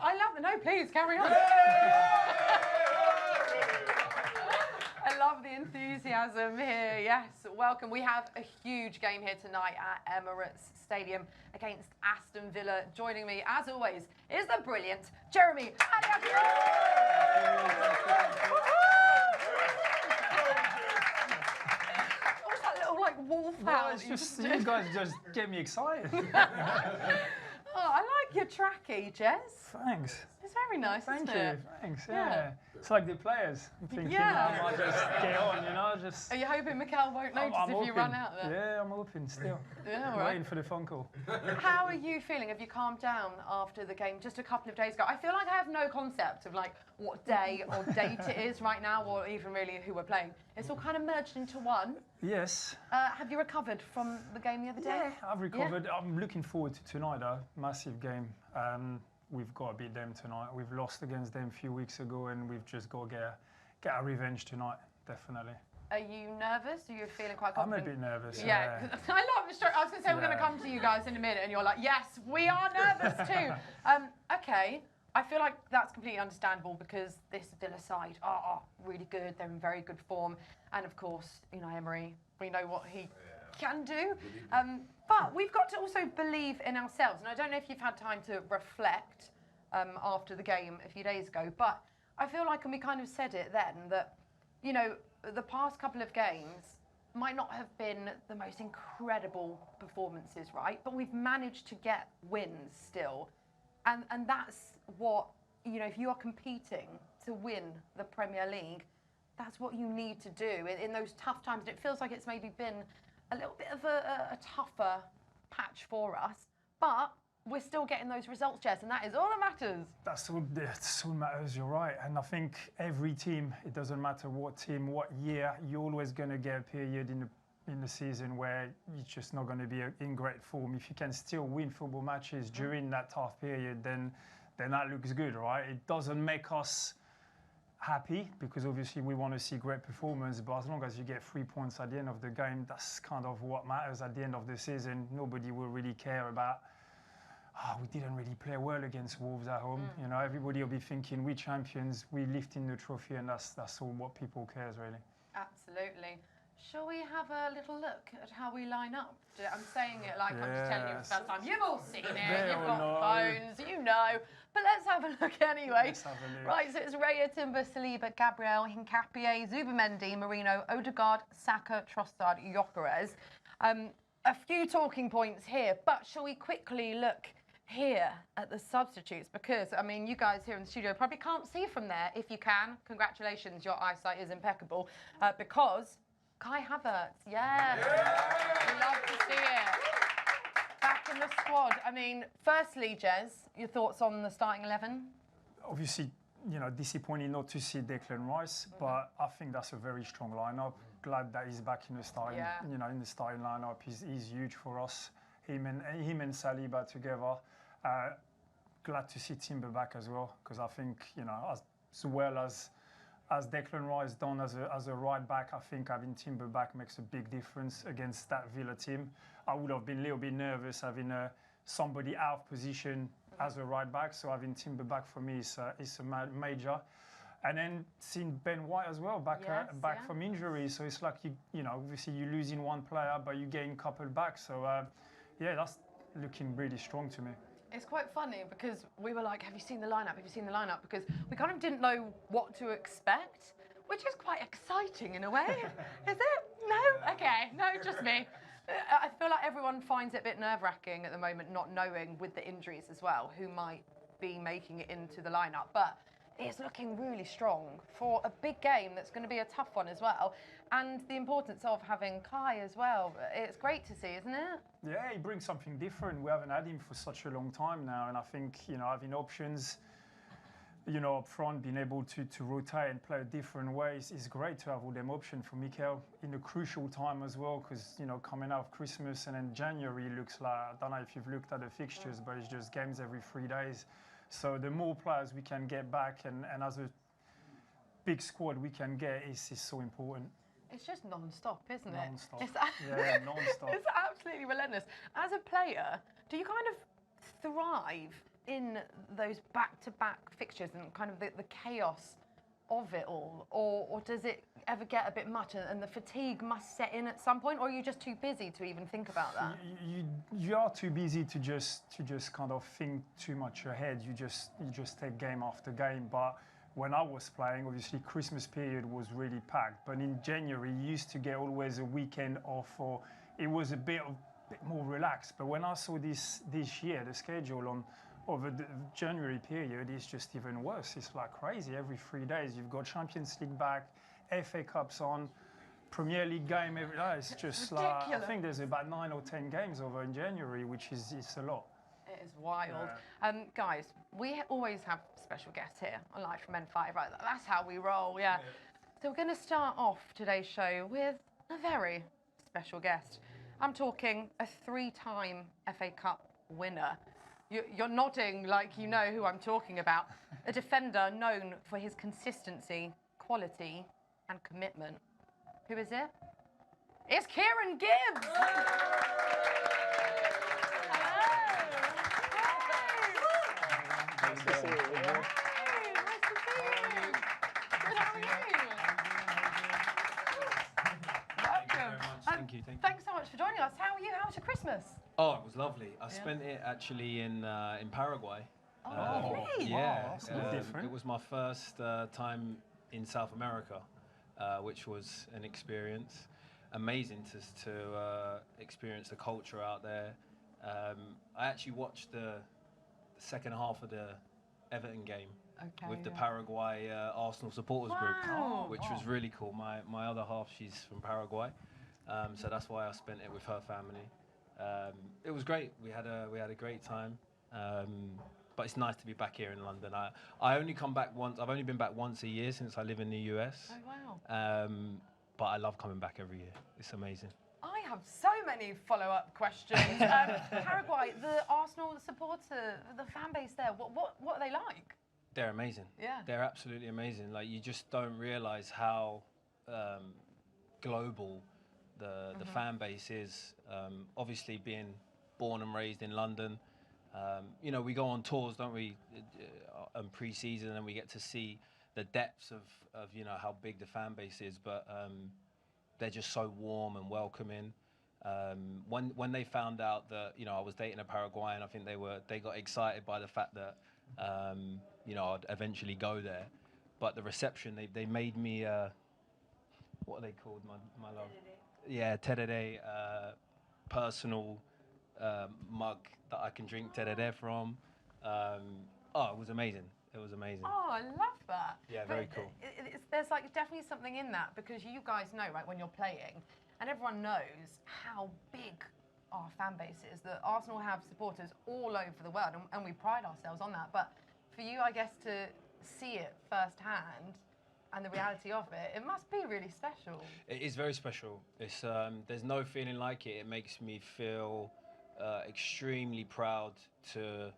I love it. No, please, carry on. I love the enthusiasm here. Yes, welcome. We have a huge game here tonight at Emirates Stadium against Aston Villa. Joining me, as always, is the brilliant Jeremy. What's that little wolf howl? It's just you guys just get me excited. Oh, I like your trackie, Jez. Thanks. It's very nice, Thank isn't you. it? Thanks. Yeah. It's like the players. I'm thinking Yeah. I might just get on, just. Are you hoping Mikel won't notice I'm if you hoping. run out there? Yeah, I'm hoping still. Yeah, all right. Waiting for the phone call. How are you feeling? Have you calmed down after the game just a couple of days ago? I feel like I have no concept of what day or date it is right now, or even really who we're playing. It's all kind of merged into one. Yes. Have you recovered from the game the other day? Yeah, I've recovered. Yeah. I'm looking forward to tonight, though. Massive game. We've got to beat them tonight. We've lost against them a few weeks ago, and we've just got to get our revenge tonight, definitely. Are you nervous? Are you feeling quite confident? I'm a bit nervous. Yeah. I love the story. I was going to say we're going to come to you guys in a minute, and you're like, yes, we are nervous too. Okay. I feel like that's completely understandable because this Villa side are really good. They're in very good form. And of course, Emery, we know what he can do. But we've got to also believe in ourselves. And I don't know if you've had time to reflect after the game a few days ago, but I feel like, and we kind of said it then, that, the past couple of games might not have been the most incredible performances, right? But we've managed to get wins still. And that's what, if you are competing to win the Premier League, that's what you need to do in those tough times. And it feels like it's maybe been a little bit of a tougher patch for us, but we're still getting those results, Jess, and that is all that matters. That's all matters, you're right. And I think every team, it doesn't matter what team, what year, you're always going to get a period in the season where you're just not going to be in great form. If you can still win football matches during that tough period, then that looks good, right? It doesn't make us happy because obviously we want to see great performance, but as long as you get 3 points at the end of the game, that's kind of what matters at the end of the season. Nobody will really care about, we didn't really play well against Wolves at home. Everybody will be thinking, we champions, we lifting the trophy, and that's all what people cares, really. Absolutely. Shall we have a little look at how we line up? I'm saying it like I'm just telling you for the first time. You've all seen it, you've got phones, But let's have a look anyway. Let's have a look. Right, so it's Raya, Timber, Saliba, Gabriel, Hincapié, Zubamendi, Marino, Odegaard, Saka, Trossard, Gyökeres. A few talking points here, but shall we quickly look here at the substitutes? Because, you guys here in the studio probably can't see from there. If you can, congratulations, your eyesight is impeccable. Because Kai Havertz, yes. We love to see it. Back in the squad. Firstly, Jez, your thoughts on the starting 11? Obviously, disappointing not to see Declan Rice, but I think that's a very strong lineup. Glad that he's back in the starting, in the starting lineup. He's huge for us. Him and Saliba together. Glad to see Timber back as well, because I think, as well as Declan Rice done as a right back, I think having Timber back makes a big difference against that Villa team. I would have been a little bit nervous having somebody out of position as a right back, so having Timber back for me is a major. And then seeing Ben White as well back from injury, so it's like obviously you're losing one player, but you're getting a couple back. So that's looking really strong to me. It's quite funny because we were like, have you seen the lineup? Have you seen the lineup? Because we kind of didn't know what to expect, which is quite exciting in a way. Is it? No? Okay. No, just me. I feel like everyone finds it a bit nerve-wracking at the moment, not knowing with the injuries as well, who might be making it into the lineup. But it's looking really strong for a big game that's going to be a tough one as well. And the importance of having Kai as well. It's great to see, isn't it? Yeah, he brings something different. We haven't had him for such a long time now. And I think, having options, up front, being able to rotate and play a different ways is great to have all them options for Mikel in a crucial time as well. Because, coming out of Christmas and then January looks like, I don't know if you've looked at the fixtures, but it's just games every 3 days. So the more players we can get back and as a big squad we can get is so important. It's just non-stop, isn't it? Non-stop. Yeah, non-stop. It's absolutely relentless. As a player, do you kind of thrive in those back-to-back fixtures and kind of the chaos of it all, or does it ever get a bit much and the fatigue must set in at some point, or are you just too busy to even think about that? You are too busy to just kind of think too much ahead. You just take game after game. But when I was playing, obviously Christmas period was really packed. But in January, you used to get always a weekend off, or it was a bit more relaxed. But when I saw this year, the schedule over the January period is just even worse. It's like crazy. Every 3 days, you've got Champions League back, FA Cups on, Premier League game every day. It's just like, I think there's about 9 or 10 games over in January, which is it's a lot. It is wild. Guys, we always have special guests here on Live from N5, right? That's how we roll, yeah. So we're going to start off today's show with a very special guest. I'm talking a 3-time FA Cup winner. You're nodding like you know who I'm talking about. A defender known for his consistency, quality, and commitment. Who is it? It's Kieran Gibbs! Nice to see you. Nice to see you. Good, how are you? Welcome. Thank you. Thanks so much for joining us. How are you? How was your Christmas? Oh, it was lovely. I spent it actually in Paraguay. Oh, really? Yeah, Wow, that's a bit different. It was my first time in South America, which was an experience. Amazing to experience the culture out there. I actually watched the second half of the Everton game with the Paraguay Arsenal supporters group, which was really cool. My other half, she's from Paraguay, so that's why I spent it with her family. It was great. We had a great time. But it's nice to be back here in London. I only come back once. I've only been back once a year since I live in the US. Oh, wow. But I love coming back every year. It's amazing. I have so many follow-up questions. Paraguay, the Arsenal supporter, the fan base there, what are they like? They're amazing. Yeah. They're absolutely amazing. Like, you just don't realise how global the fan base is. Obviously, being born and raised in London, you know, we go on tours, don't we, on pre-season, and we get to see the depths of you know, how big the fan base is. But they're just so warm and welcoming. When they found out that, you know, I was dating a Paraguayan, I think they got excited by the fact that you know, I'd eventually go there. But the reception, they made me what are they called, my love? Yeah, tereré, personal mug that I can drink tereré from. Oh, it was amazing. It was amazing. Oh, I love that. Yeah, very cool. There's like definitely something in that, because you guys know, right, when you're playing, and everyone knows how big our fan base is, that Arsenal have supporters all over the world, and we pride ourselves on that. But for you, I guess, to see it firsthand and the reality of it, it must be really special. It is very special. It's there's no feeling like it. It makes me feel extremely proud to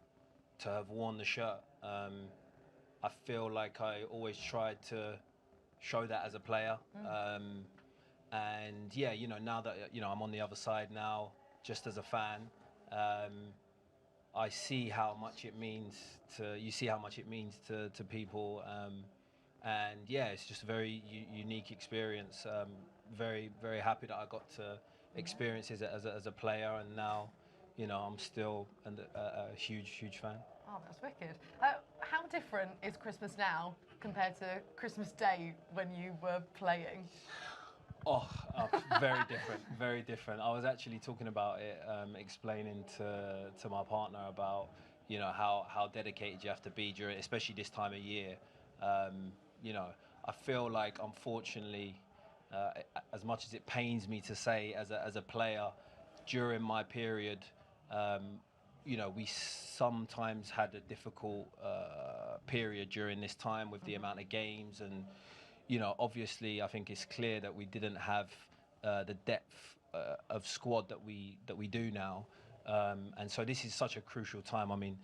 have worn the shirt. I feel like I always tried to show that as a player. And yeah, you know, now that, you know, I'm on the other side now, just as a fan, I see how much it means to people. And yeah, it's just a very unique experience. Very, very happy that I got to experience it as a player, and now, you know, I'm still a huge fan. Oh, that's wicked. How different is Christmas now compared to Christmas Day when you were playing? Oh, very different. I was actually talking about it, explaining to my partner about, you know, how dedicated you have to be during, especially this time of year. You know, I feel like, unfortunately, as much as it pains me to say, as a player, during my period, you know, we sometimes had a difficult period during this time with the amount of games, and, you know, obviously I think it's clear that we didn't have the depth of squad that we do now, and so this is such a crucial time. I mean,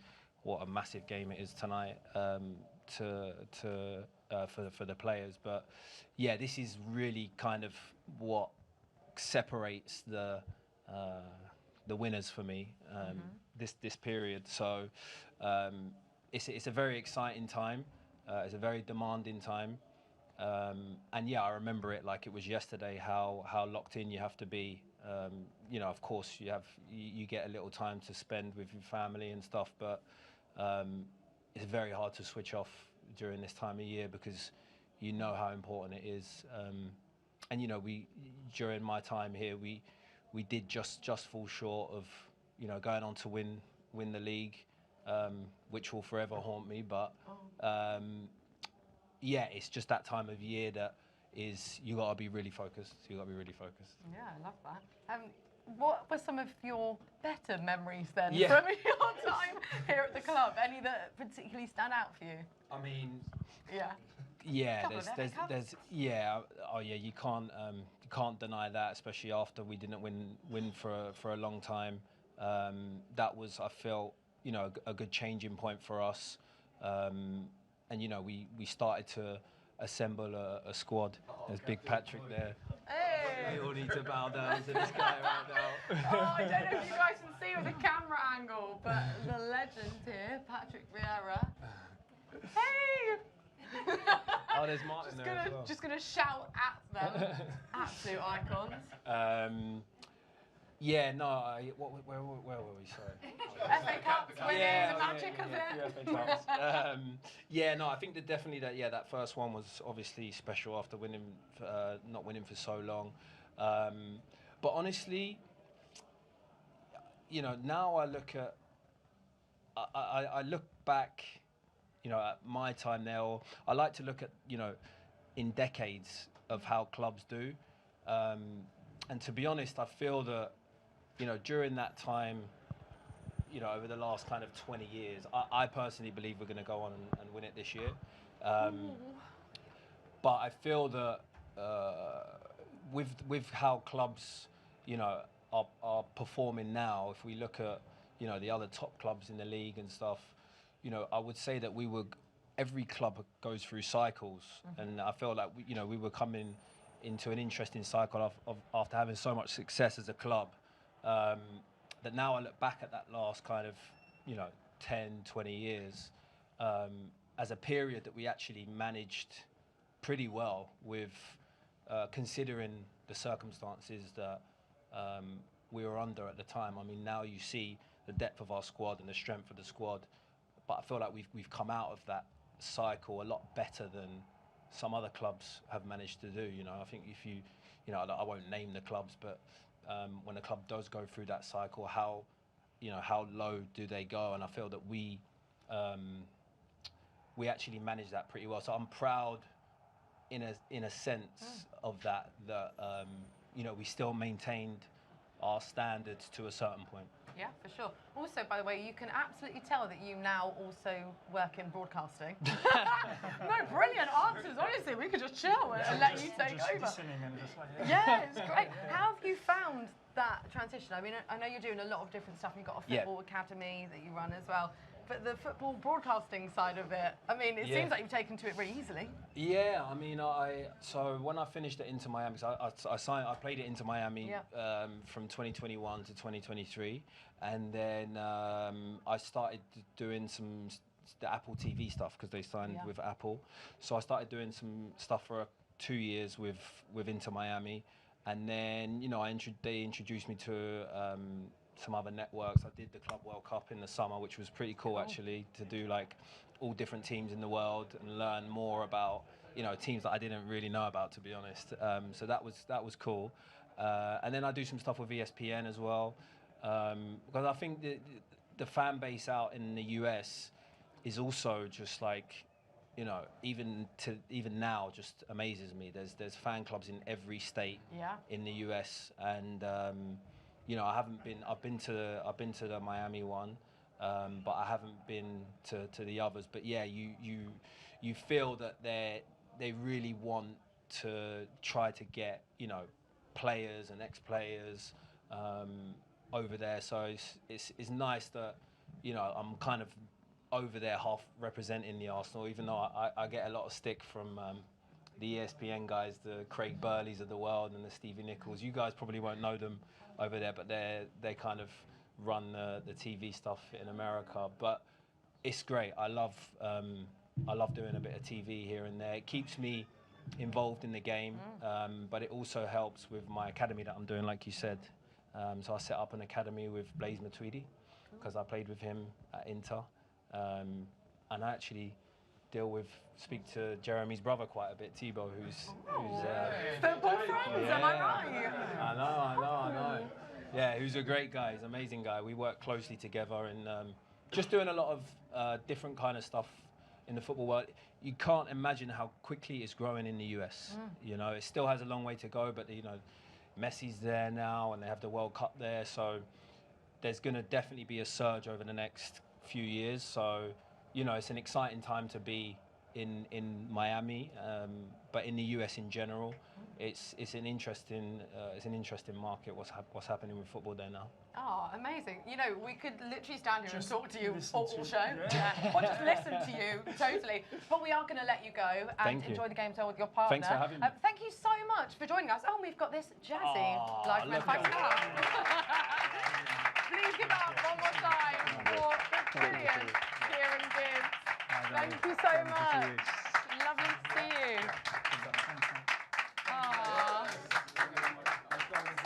what a massive game it is tonight for the players. But yeah, this is really kind of what separates the winners for me. this period. So it's a very exciting time. It's a very demanding time. And yeah, I remember it like it was yesterday. How locked in you have to be. You know, of course, you get a little time to spend with your family and stuff, but it's very hard to switch off during this time of year because you know how important it is. And you know, during my time here, we did just fall short of, you know, going on to win the league, which will forever haunt me. But yeah, it's just that time of year that you got to be really focused. You got to be really focused. Yeah, I love that. What were some of your better memories then from your time here at the club? Any that particularly stand out for you? I mean, yeah, there's oh yeah, you can't deny that, especially after we didn't win for a long time. That was, I felt, you know, a good changing point for us. And you know, we started to assemble a squad. There's Big Patrick there. Hey! We all need to bow down to this guy right now. Oh, I don't know if you guys can see with the camera angle, but the legend here, Patrick Vieira. Hey! Oh, there's Martin there as well. Just gonna shout at them. Absolute icons. Yeah, no, where were we? Sorry. FA Cups winning, the magic of it. FA Cups. Yeah, no, I think that definitely that first one was obviously special after not winning for so long. But honestly, you know, now I look at, I look back, you know, at my time there, or I like to look at, you know, in decades of how clubs do. And to be honest, I feel that, you know, during that time, you know, over the last kind of 20 years, I personally believe we're going to go on and win it this year. But I feel that with how clubs, you know, are performing now, if we look at, you know, the other top clubs in the league and stuff, you know, I would say that every club goes through cycles. And I feel like, we were coming into an interesting cycle of after having so much success as a club. That now I look back at that last kind of, 10, 20 years as a period that we actually managed pretty well with, considering the circumstances that we were under at the time. I mean, now you see the depth of our squad and the strength of the squad, but I feel like we've come out of that cycle a lot better than some other clubs have managed to do. I think if I won't name the clubs, but when a club does go through that cycle, how low do they go? And I feel that we actually manage that pretty well. So I'm proud, in a sense, of that we still maintained our standards to a certain point. Yeah, for sure. Also, by the way, you can absolutely tell that you now also work in broadcasting. No, brilliant answers. Honestly, we could just chill and let you take over. Listening and just like, yeah, it's great. How have you found that transition? I mean, I know you're doing a lot of different stuff. You've got a football academy that you run as well. But the football broadcasting side of it, I mean, it seems like you've taken to it really easily. Yeah, I mean, so when I finished at Inter Miami, I played at Inter Miami from 2021 to 2023, and then I started doing the Apple TV stuff because they signed with Apple. So I started doing some stuff for 2 years with Inter Miami, and then they introduced me to some other networks. I did the Club World Cup in the summer, which was pretty cool actually, to do like all different teams in the world and learn more about teams that I didn't really know about, to be honest. So that was cool. And then I do some stuff with ESPN as well, because I think the fan base out in the US is also just like, even now just amazes me. There's fan clubs in every state in the US, and I've been to the Miami one, but I haven't been to the others. But yeah, you feel that they really want to try to get players and ex-players over there. So it's nice that I'm kind of over there half representing the Arsenal, even though I get a lot of stick from the ESPN guys, the Craig Burleys of the world and the Stevie Nichols. You guys probably won't know them over there, but they're kind of run the TV stuff in America. But it's great. I love doing a bit of TV here and there. It keeps me involved in the game, but it also helps with my academy that I'm doing, like you said. So I set up an academy with Blaise Matuidi because I played with him at Inter, and I actually speak to Jeremy's brother quite a bit, Thibaut, who's football friends, am I right? I know. Yeah, who's a great guy. He's an amazing guy. We work closely together and just doing a lot of different kind of stuff in the football world. You can't imagine how quickly it's growing in the US. You know, it still has a long way to go, but you know, Messi's there now and they have the World Cup there, so there's going to definitely be a surge over the next few years. So, you know, it's an exciting time to be in Miami, but in the US in general, it's an interesting market. What's happening with football there now? Oh, amazing! You know, we could literally stand here and talk to you all show, or just listen to you, totally. But we are going to let you go and enjoy the game with your partner. Thanks for having me. Thank you so much for joining us. Oh, we've got this jazzy live from Please give up one more time for the brilliant Kieran Gibbs. Thank you so much. Lovely to see you.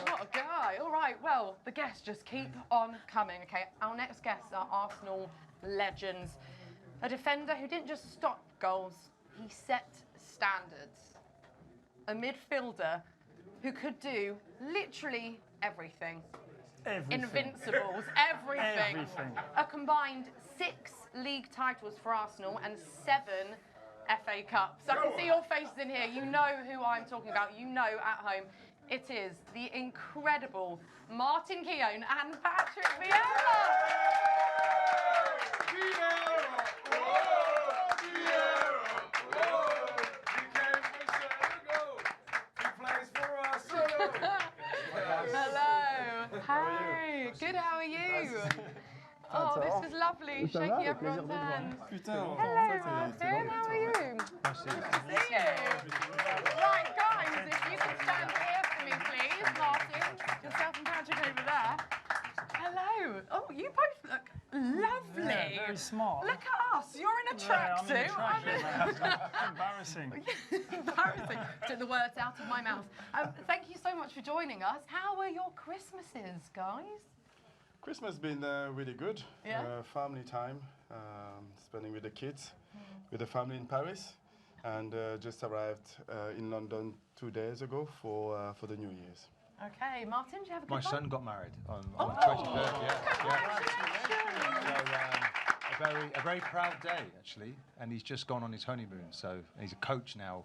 What a guy. All right, well, the guests just keep on coming. Okay, our next guests are Arsenal legends. A defender who didn't just stop goals, he set standards. A midfielder who could do literally everything. Invincibles, everything. A combined 6 league titles for Arsenal and 7 FA Cups. I can see your faces in here. You know who I'm talking about. You know at home. It is the incredible Martin Keown and Patrick Vieira. Hello. Hi. Good, how are you? Oh, this is lovely. Shaking everyone's hands. Hello, Martin. How are you? Nice to see you. Right, guys, if you can stand here for me, please. Martin, yourself and Patrick over there. Hello. Oh, you both look lovely. Yeah, very smart. Look at us. You're in a tracksuit. Embarrassing. Embarrassing. Took the words out of my mouth. Thank you so much for joining us. How were your Christmases, guys? Christmas has been really good. Yeah? Family time, spending with the kids, with the family in Paris, and just arrived in London 2 days ago for the New Year's. Okay, Martin, do you have a good My one? son got married on the 23rd. So a very proud day actually, and he's just gone on his honeymoon. So he's a coach now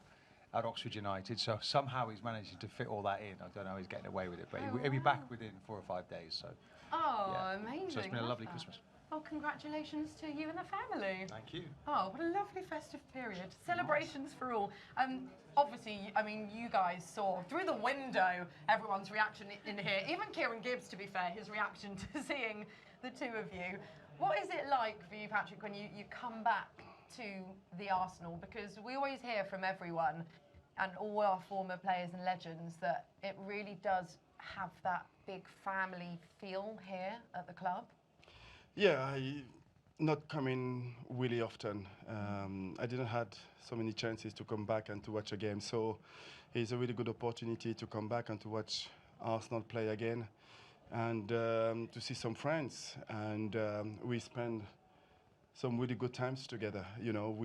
at Oxford United. So somehow he's managed to fit all that in. I don't know how he's getting away with it, but he'll be back within 4 or 5 days. So. Oh, Yeah. amazing. So it's been a lovely Christmas. Well, congratulations to you and the family. Thank you. Oh, what a lovely festive period. Celebrations for all. Obviously, I mean, you guys saw through the window everyone's reaction in here. Even Kieran Gibbs, to be fair, his reaction to seeing the two of you. What is it like for you, Patrick, when you come back to the Arsenal? Because we always hear from everyone and all our former players and legends that it really does have that big family feel here at the club. Yeah, I not coming really often. I didn't had so many chances to come back and to watch a game, so it's a really good opportunity to come back and to watch Arsenal play again, and to see some friends. And we spend some really good times together. You know,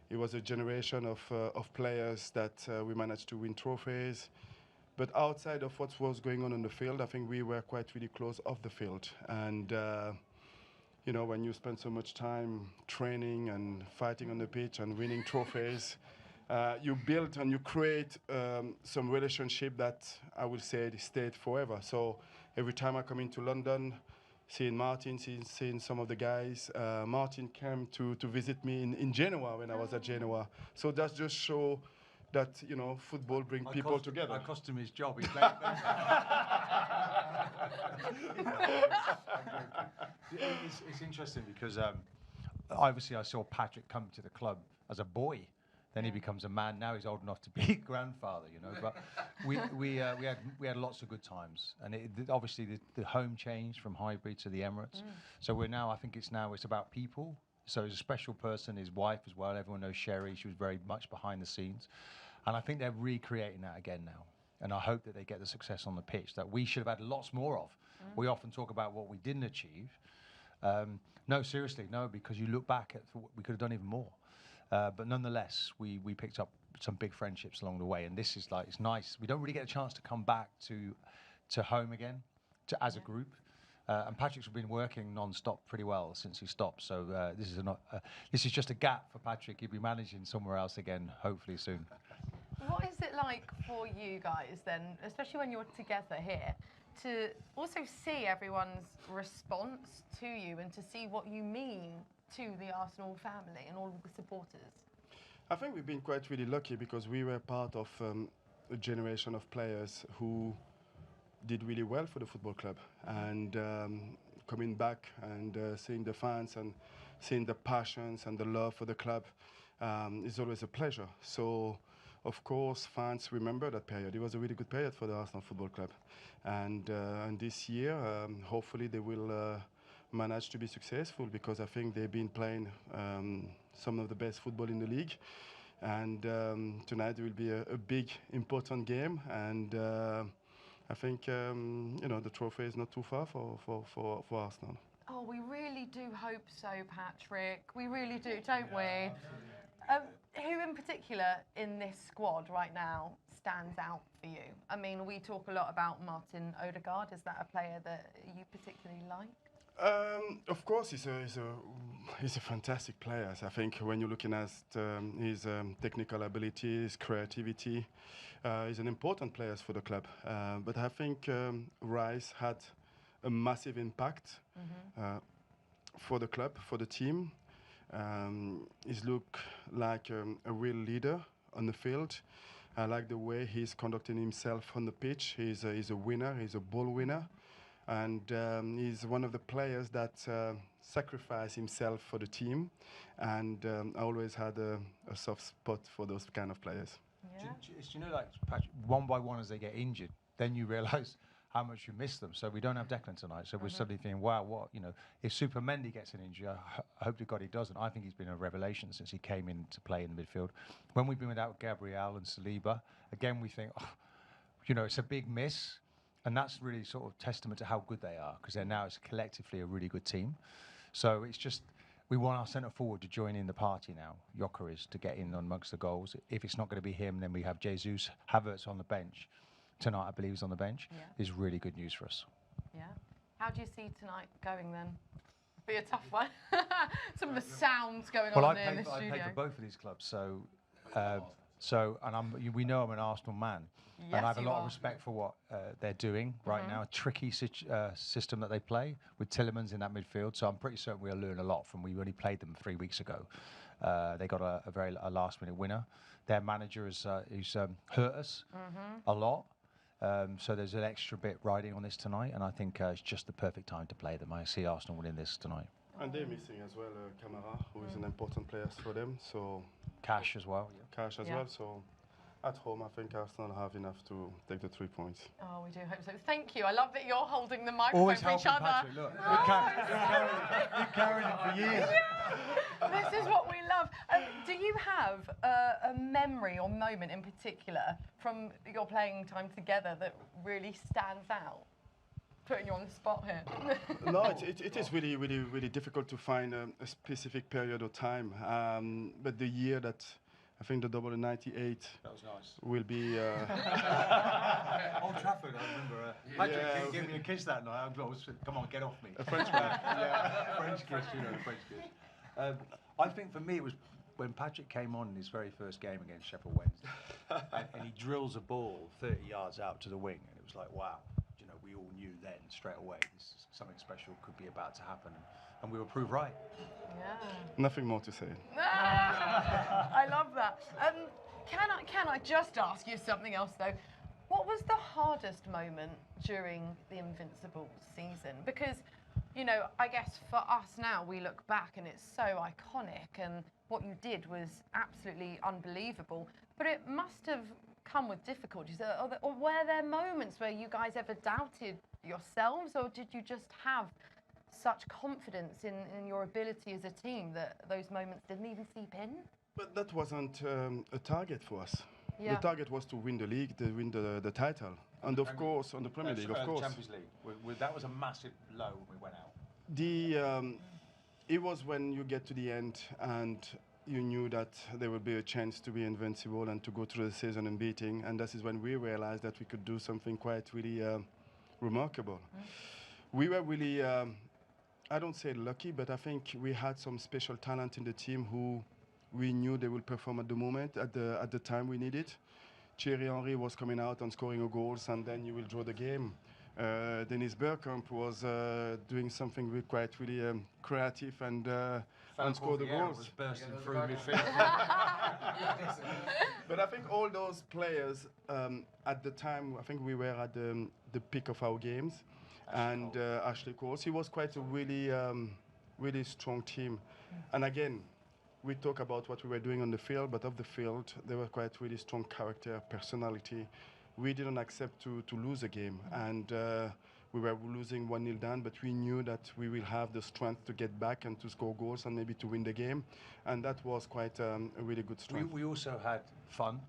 it was a generation of players that we managed to win trophies. But outside of what was going on the field, I think we were quite really close off the field. And, you know, when you spend so much time training and fighting on the pitch and winning trophies, you build and you create some relationship that I would say stayed forever. So every time I come into London, seeing Martin, seeing some of the guys, Martin came to visit me in Genoa when I was at Genoa. So that just shows that, you know, football brings people together. I cost him his job. He played. It's interesting because obviously I saw Patrick come to the club as a boy. Then he becomes a man. Now he's old enough to be grandfather, you know. But we had lots of good times, and obviously the home changed from Highbury to the Emirates. So we're now, I think it's about people. So he's a special person, his wife as well. Everyone knows Sherry. She was very much behind the scenes, and I think they're recreating that again now. And I hope that they get the success on the pitch that we should have had lots more of. We often talk about what we didn't achieve. No, seriously, no, because you look back at we could have done even more. But nonetheless, we picked up some big friendships along the way, and this is like, it's nice. We don't really get a chance to come back to home again, as a group. And Patrick's been working non-stop pretty well since he stopped. So this is just a gap for Patrick. He'll be managing somewhere else again, hopefully soon. What is it like for you guys then, especially when you're together here, to also see everyone's response to you and to see what you mean to the Arsenal family and all of the supporters? I think we've been quite really lucky because we were part of a generation of players who did really well for the football club, and coming back and seeing the fans and seeing the passions and the love for the club is always a pleasure. So of course fans remember that period. It was a really good period for the Arsenal Football Club, and this year hopefully they will manage to be successful, because I think they've been playing some of the best football in the league, and tonight will be a big important game, and I think you know, the trophy is not too far for Arsenal. Oh, we really do hope so, Patrick. We really do, don't we? Who in particular in this squad right now stands out for you? I mean, we talk a lot about Martin Odegaard. Is that a player that you particularly like? Of course, he's a fantastic player. I think when you're looking at his technical ability, his creativity, he's an important player for the club. But I think Rice had a massive impact for the club, for the team. He's looked like a real leader on the field. I like the way he's conducting himself on the pitch. He's a winner. He's a ball winner. And he's one of the players that sacrificed himself for the team, and I always had a soft spot for those kind of players. Yeah. Do you know, like, Patrick, one by one as they get injured, then you realise how much you miss them. So we don't have Declan tonight, so we're suddenly thinking, wow, what, you know, if Super Mendy gets an injury, I hope to God he doesn't. I think he's been a revelation since he came in to play in the midfield. When we've been without Gabriel and Saliba, again we think, oh, you know, it's a big miss. And that's really sort of testament to how good they are, because they're now collectively a really good team. So it's just, we want our centre forward to join in the party now. Yoka is to get in amongst the goals. If it's not going to be him, then we have Jesus. Havertz on the bench tonight, I believe, is on the bench. Yeah. Is really good news for us. Yeah. How do you see tonight going then? Be a tough one. Some of the sounds going on in the studio. I play for both of these clubs, so and we know I'm an Arsenal man. Yes, and I have a lot are. of respect for what they're doing right now. A tricky system that they play with Tielemans in that midfield. So I'm pretty certain we'll learn a lot from. We only played them 3 weeks ago. They got a last-minute winner. Their manager is who's hurt us a lot. So there's an extra bit riding on this tonight, and I think it's just the perfect time to play them. I see Arsenal winning this tonight. And they're missing as well Camara, who is an important player for them. So Cash as well. Yeah. Cash as well. So at home, I think Arsenal have enough to take the 3 points. Oh, we do hope so. Thank you. I love that you're holding the microphone Always for each helping other. Patrick. Look, you're carrying it for years. This is what we love. Do you have a memory or moment in particular from your playing time together that really stands out? Putting you on the spot here. No, it is really, really, really difficult to find a specific period of time. But the year that I think the double in '98 that was nice. Will be. Old Trafford, I remember. Patrick gave me a kiss that night. I was, come on, get off me. A French man. Yeah, French kiss, you know, the French kiss. I think for me it was when Patrick came on in his very first game against Sheffield Wednesday, and he drills a ball 30 yards out to the wing, and it was like, wow. We all knew then straight away something special could be about to happen, and we were proved right. Yeah. Nothing more to say. I love that. Can I just ask you something else though? What was the hardest moment during the Invincibles season? Because you know, I guess for us now, we look back and it's so iconic, and what you did was absolutely unbelievable. But it must have come with difficulties. Or were there moments where you guys ever doubted yourselves, or did you just have such confidence in your ability as a team that those moments didn't even seep in? But that wasn't a target for us. Yeah. The target was to win the league, to win the title. And of course, on the Premier League, of course. Champions League. That was a massive low when we went out. It was when you get to the end and you knew that there would be a chance to be invincible and to go through the season unbeaten. And this is when we realized that we could do something quite really remarkable. We were really, I don't say lucky, but I think we had some special talent in the team who we knew they would perform at the moment, at the time we needed. Thierry Henry was coming out and scoring a goals, and then you will draw the game. Dennis Bergkamp was doing something really creative and scored the goals. Was bursting through midfield. But I think all those players at the time, I think we were at the peak of our games. Ashley Cole, he was quite a really strong team. And again, we talk about what we were doing on the field, but off the field, they were quite really strong character, personality. We didn't accept to lose a game, and we were losing 1-0 down, but we knew that we will have the strength to get back and to score goals and maybe to win the game, and that was quite a really good strength. We also had fun,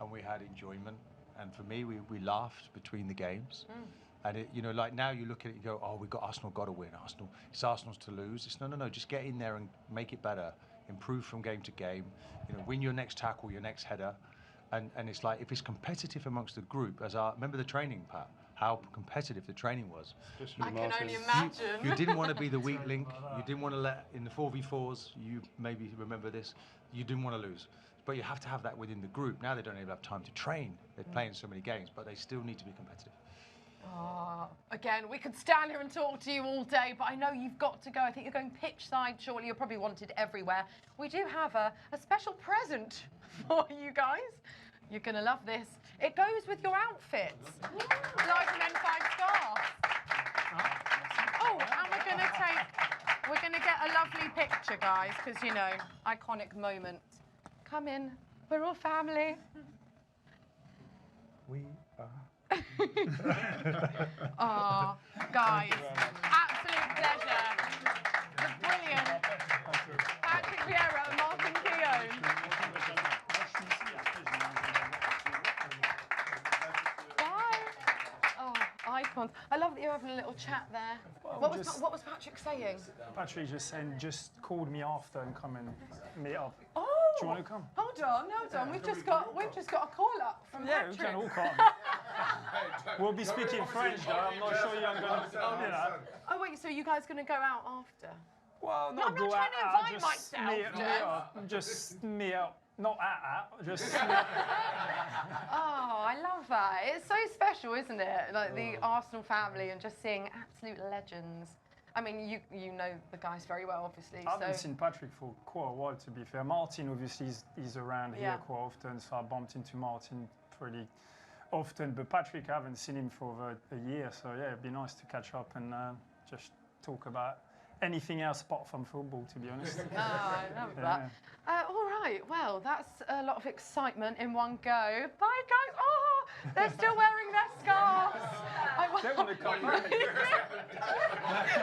and we had enjoyment, and for me, we laughed between the games. And it, you know, like now you look at it, you go, oh, Arsenal got to win. It's Arsenal's to lose. It's no, just get in there and make it better. Improve from game to game, you know, win your next tackle, your next header, and it's like if it's competitive amongst the group. Remember the training, Pat? How competitive the training was. I can only imagine. You didn't want to be the weak link. You didn't want to let in the 4v4s. You maybe remember this. You didn't want to lose, but you have to have that within the group. Now they don't even have time to train. They're playing so many games, but they still need to be competitive. Oh, again, we could stand here and talk to you all day, but I know you've got to go. I think you're going pitch side shortly. You're probably wanted everywhere. We do have a special present for you guys. You're going to love this. It goes with your outfits. Like an N5 scarf. Oh, and we're going to get a lovely picture, guys, because, you know, iconic moment. Come in. We're all family. We are. Oh, guys, absolute pleasure. The brilliant Patrick Vieira and Martin Keown. Bye. Oh, icons. I love that you're having a little chat there. What was Patrick saying? Patrick just saying, just called me after and come and meet up. Oh, do you want to come? Hold on. We've just got a call up from Patrick. Yeah, we can all come. We'll be speaking French, though. I'm not sure you're going to. Oh wait, so you guys going to go out after? Well, I'm not trying to invite myself. Just me out. Not just. Oh, I love that. It's so special, isn't it? Like the Arsenal family and just seeing absolute legends. I mean, you know the guys very well, obviously. I haven't seen Patrick for quite a while, to be fair. Martin, obviously, is around here quite often, so I bumped into Martin pretty often. But Patrick, I haven't seen him for over a year, so yeah, it'd be nice to catch up and just talk about anything else apart from football, to be honest. Oh, I love that. All right, well, that's a lot of excitement in one go. Bye, guys. Oh, they're still wearing their scarves. They want to come back.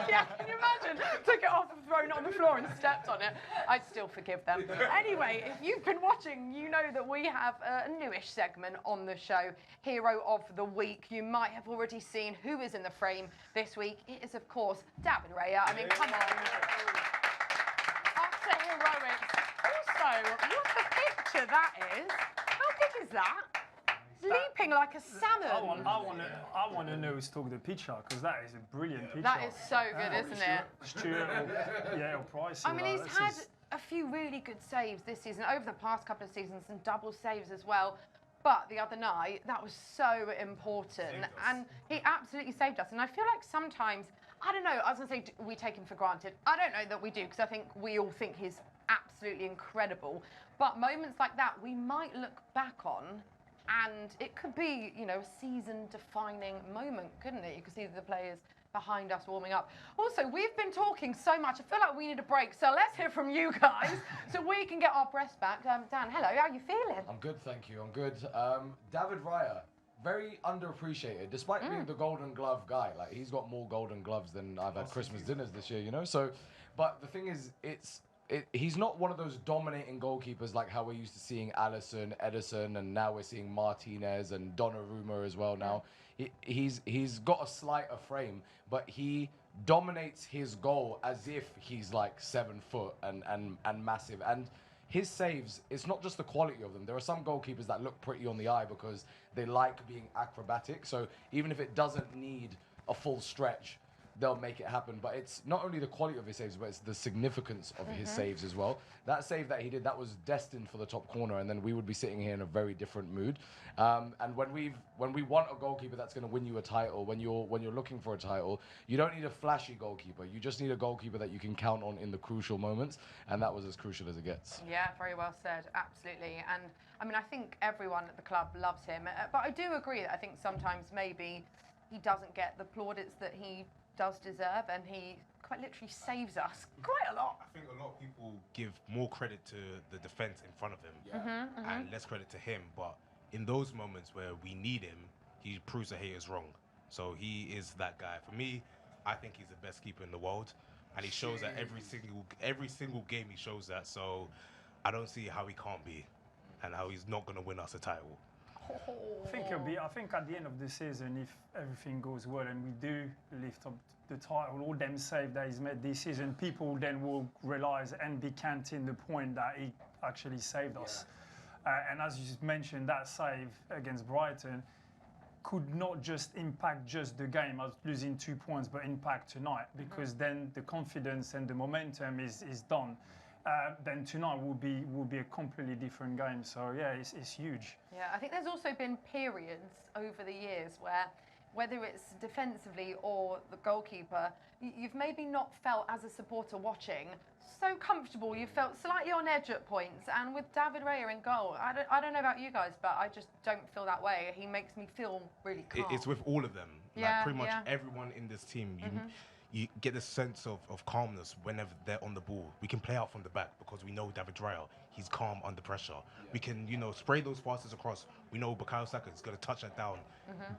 Yeah, can you imagine? Took it off and thrown it on the floor and stepped on it. I'd still forgive them. Anyway, if you've been watching, you know that we have a newish segment on the show, Hero of the Week. You might have already seen who is in the frame this week. It is, of course, Dab and Raya. I mean, come on. After heroics. Also, what a picture that is. How big is that? Leaping like a salmon. I want to know who's took the picture, because that is a brilliant picture. That is so good, isn't it? Stuart or Price. I mean, he's had a few really good saves this season, over the past couple of seasons, and double saves as well. But the other night, that was so important. And he absolutely saved us. And I feel like sometimes, I don't know, I was going to say we take him for granted. I don't know that we do, because I think we all think he's absolutely incredible. But moments like that, we might look back on, and it could be, you know, a season-defining moment, couldn't it? You could see the players behind us warming up. Also, we've been talking so much. I feel like we need a break. So let's hear from you guys so we can get our breath back. Dan, hello. How are you feeling? I'm good, thank you. I'm good. David Raya, very underappreciated, despite being the Golden Glove guy. Like, he's got more Golden Gloves than I've had Christmas dinners this year, you know? So, but the thing is, he's not one of those dominating goalkeepers like how we're used to seeing Alisson, Edison, and now we're seeing Martinez and Donnarumma as well now. He's got a slighter frame, but he dominates his goal as if he's like 7 foot and massive. And his saves, it's not just the quality of them. There are some goalkeepers that look pretty on the eye because they like being acrobatic. So even if it doesn't need a full stretch, they'll make it happen. But it's not only the quality of his saves, but it's the significance of his saves as well. That save that he did, that was destined for the top corner, and then we would be sitting here in a very different mood. And when we want a goalkeeper that's going to win you a title, when you're looking for a title, you don't need a flashy goalkeeper. You just need a goalkeeper that you can count on in the crucial moments, and that was as crucial as it gets. Yeah, very well said. Absolutely. And I mean, I think everyone at the club loves him, but I do agree that I think sometimes maybe he doesn't get the plaudits that he does deserve, and he quite literally saves us quite a lot. I think a lot of people give more credit to the defence in front of him and less credit to him, but in those moments where we need him, he proves the haters wrong. So he is that guy. For me, I think he's the best keeper in the world, and he shows that every single game he shows that, so I don't see how he can't be and how he's not going to win us a title. I think at the end of the season, if everything goes well and we do lift up the title, all them saves that he's made this season, people then will realise and decant in the point that he actually saved us. And as you just mentioned, that save against Brighton could not just impact just the game as losing 2 points, but impact tonight, because then the confidence and the momentum is done. Then tonight will be a completely different game. So yeah, it's huge. Yeah, I think there's also been periods over the years where, whether it's defensively or the goalkeeper, you've maybe not felt as a supporter watching so comfortable. You felt slightly on edge at points, and with David Raya in goal, I don't know about you guys, but I just don't feel that way. He makes me feel really calm. It's with all of them. Like pretty much everyone in this team. You get a sense of calmness whenever they're on the ball. We can play out from the back because we know David Raya, he's calm under pressure. We can, spray those passes across. We know Bukayo Saka is going to touch that down,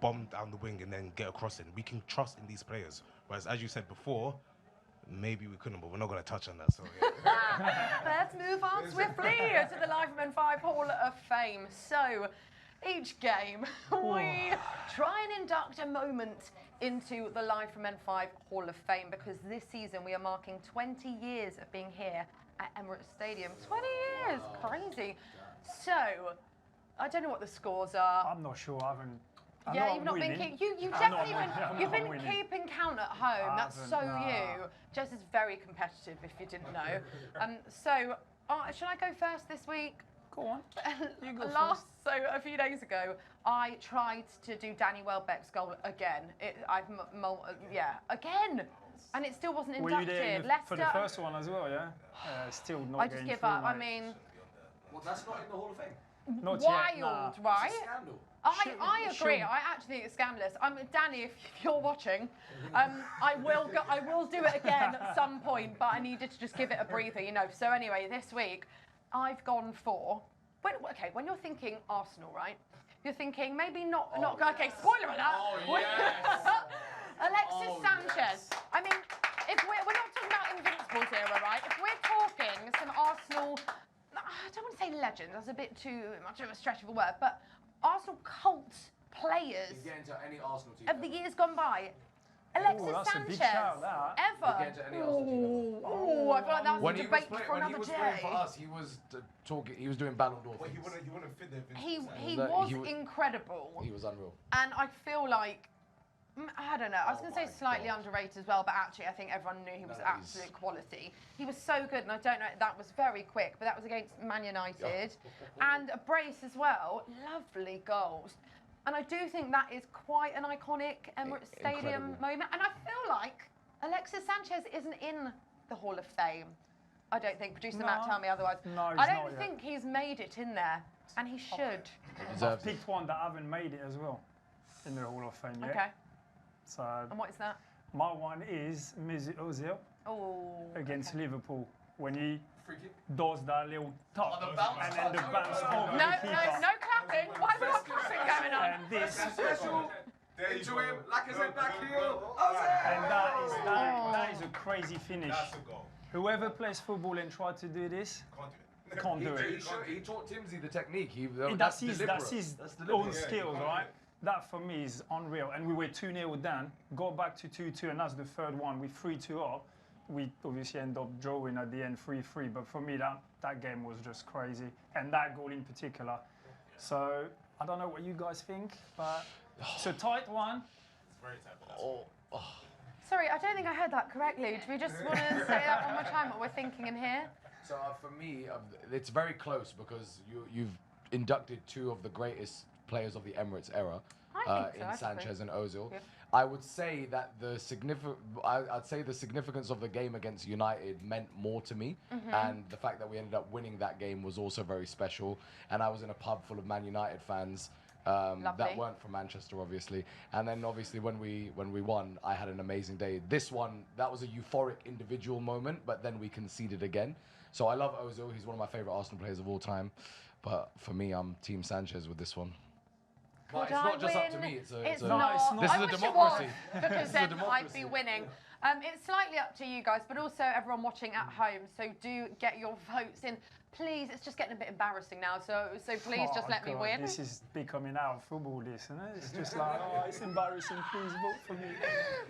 bomb down the wing, and then get across it. We can trust in these players. Whereas, as you said before, maybe we couldn't, but we're not going to touch on that. So yeah. Let's move on swiftly to the Liferman 5 Hall of Fame. So, each game, we try and induct a moment into the Liferman 5 Hall of Fame, because this season we are marking 20 years of being here at Emirates Stadium. 20 years, crazy. So, I don't know what the scores are. I'm not sure. You've not been you've been keeping count at home. That's so you. Jess is very competitive, if you didn't know. So, should I go first this week? Go on. You go first. So a few days ago, I tried to do Danny Welbeck's goal again. Again, and it still wasn't inducted. Were you there for the first one as well? Yeah. Still not. I just give up. I mean, Well, that's not in the Hall of Fame. Not wild, yet, nah. right? It's a scandal. I agree. I actually think it's scandalous. Danny, if you're watching, I will do it again at some point, but I needed to just give it a breather, So anyway, this week, I've gone for, when you're thinking Arsenal, right? You're thinking maybe not. Okay, spoiler alert. Oh, yes. Alexis Sanchez. I mean, if we're not talking about Invincibles era, right? If we're talking some Arsenal, I don't want to say legends. That's a bit too much of a stretch of a word, but Arsenal cult players. You get into any Arsenal team of the years gone by. Alexis that's Sanchez, a big shout, that. ever. You get into any Arsenal team. I feel like that was a debate for when another he was day. playing for us, he was talking. He was doing Ballon d'Or. Well, he wouldn't fit there. He was incredible. He was unreal. And I feel like, I don't know, I was going to say slightly underrated as well, but actually I think everyone knew he was absolute quality. He was so good, and I don't know, that was very quick, but that was against Man United. And a brace as well, lovely goals. And I do think that is quite an iconic Emirates Stadium moment. And I feel like Alexis Sanchez isn't in the Hall of Fame. I don't think. Producer Matt, tell me otherwise. No, I don't think he's made it in there, and he should. I've picked one that haven't made it as well in the Hall of Fame yet. Okay. So, and what is that? My one is Mesut Ozil against Liverpool when he does that little top and then the bounce over No, the keeper. no clapping. Why have we got clapping going on? And this, Into him, like I said, back heel. and that is a crazy finish. That's a goal. Whoever plays football and try to do this can't do it. He taught Timsy the technique. That's his own skills, right? That for me is unreal. And we were 2-0 down, got back to 2-2, and that's the third one. We 3-2 up. We obviously end up drawing at the end 3-3. But for me, that game was just crazy. And that goal in particular. So I don't know what you guys think, but it's a tight one. It's very tight. Sorry, I don't think I heard that correctly. Do we just want to say that one more time, what we're thinking in here? So for me, it's very close because you've inducted two of the greatest players of the Emirates era in Sanchez and Ozil. Yeah. I would say that I'd say the significance of the game against United meant more to me, and the fact that we ended up winning that game was also very special. And I was in a pub full of Man United fans that weren't from Manchester, obviously. And then obviously when we won, I had an amazing day. This one, that was a euphoric individual moment, but then we conceded again. So I love Ozil. He's one of my favourite Arsenal players of all time. But for me, I'm Team Sanchez with this one. But it's not just up to me. It's not. This is a democracy. Because then I'd be winning. It's slightly up to you guys, but also everyone watching at home. So do get your votes in. Please, it's just getting a bit embarrassing now. So please just let me win. This is becoming our football, this, isn't it? It's just like, it's embarrassing. Please vote for me.